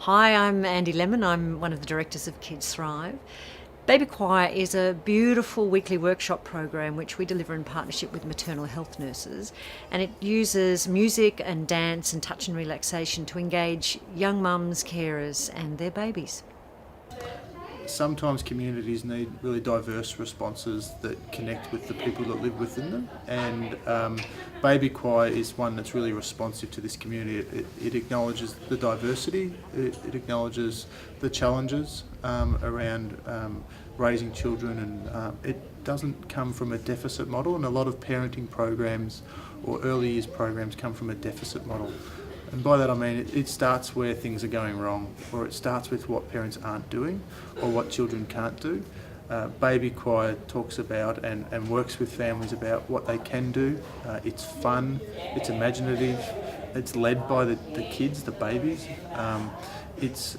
Hi, I'm Andy Lemon. I'm one of the directors of Kids Thrive. Baby Choir is a beautiful weekly workshop program which we deliver in partnership with maternal health nurses, and it uses music and dance and touch and relaxation to engage young mums, carers and their babies. Sometimes communities need really diverse responses that connect with the people that live within them, and Baby Choir is one that's really responsive to this community. It acknowledges the diversity, it acknowledges the challenges around raising children, and it doesn't come from a deficit model, and a lot of parenting programs or early years programs come from a deficit model. And by that I mean it starts where things are going wrong, or it starts with what parents aren't doing or what children can't do. Baby Choir talks about and works with families about what they can do. It's fun, it's imaginative, it's led by the kids, the babies. It's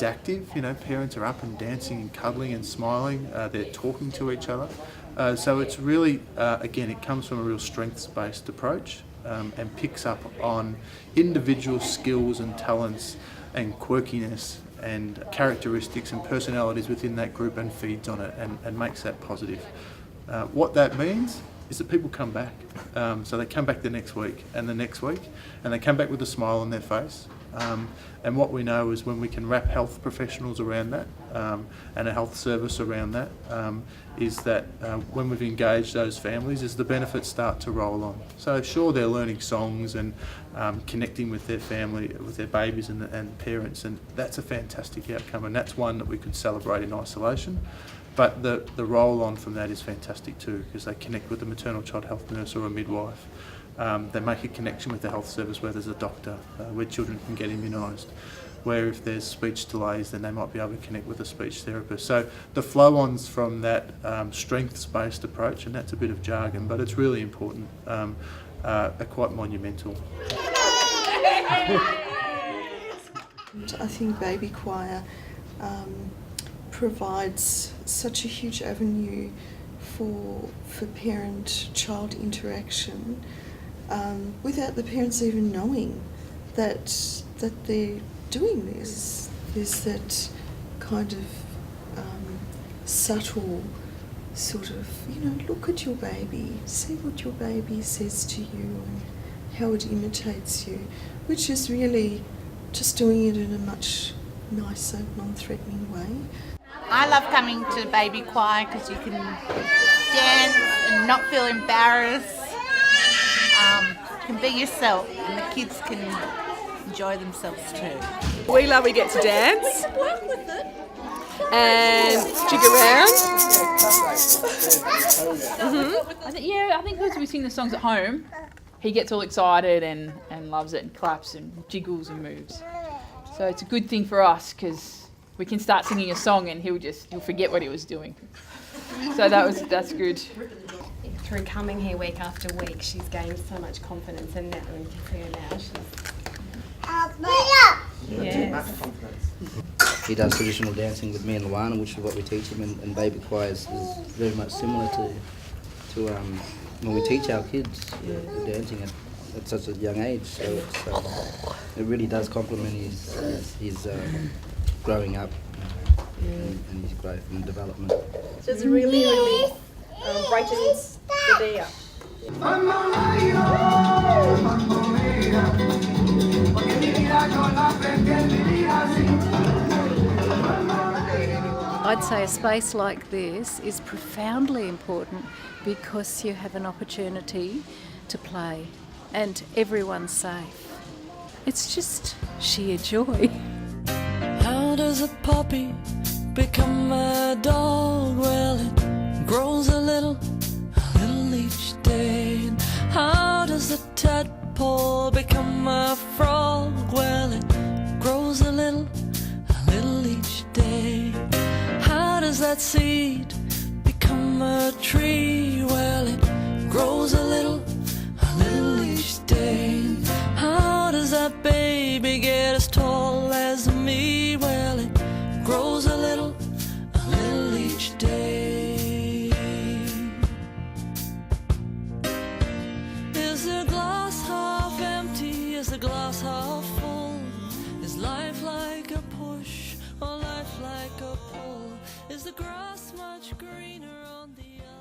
active, you know, parents are up and dancing and cuddling and smiling, they're talking to each other. So it's really, again, it comes from a real strengths-based approach. And picks up on individual skills and talents and quirkiness and characteristics and personalities within that group and feeds on it and makes that positive. What that means is that people come back. So they come back the next week and the next week, and they come back with a smile on their face. And what we know is when we can wrap health professionals around that and a health service around that, is that when we've engaged those families, is the benefits start to roll on. So sure, they're learning songs and connecting with their family, with their babies and parents, and that's a fantastic outcome, and that's one that we could celebrate in isolation. But the roll on from that is fantastic too, because they connect with a maternal child health nurse or a midwife. They make a connection with the health service where there's a doctor, where children can get immunised, where if there's speech delays then they might be able to connect with a speech therapist. So the flow-ons from that strengths-based approach, and that's a bit of jargon, but it's really important, are quite monumental. I think Baby Choir provides such a huge avenue for parent-child interaction without the parents even knowing that they're doing this. There's that kind of subtle sort of, you know, look at your baby, see what your baby says to you and how it imitates you, which is really just doing it in a much nicer, non-threatening way. I love coming to Baby Choir because you can dance and not feel embarrassed. You can be yourself and the kids can enjoy themselves too. We get to dance and jig around. I think because we sing the songs at home, he gets all excited and loves it and claps and jiggles and moves. So it's a good thing for us because we can start singing a song and he'll forget what he was doing. So that's good. Through coming here week after week, she's gained so much confidence, and now we can see her now. He does traditional dancing with me and Luana, which is what we teach him, and Baby Choir is very much similar to when we teach our kids dancing at such a young age. So it really does complement his growing up and his growth and development. So it's really brightens the day up. I'd say a space like this is profoundly important because you have an opportunity to play and everyone's safe. It's just sheer joy. How does a puppy become a dog? Well, it grows a little each day. And how does a tadpole become a frog? Well, it grows a little each day. How does that seed become a tree? Well, it grows a little each day. And how does that baby get as tall as me? Well, it grows a little each day. Is the glass half empty? Is the glass half full? Is life like a push or life like a pull? Is the grass much greener on the other?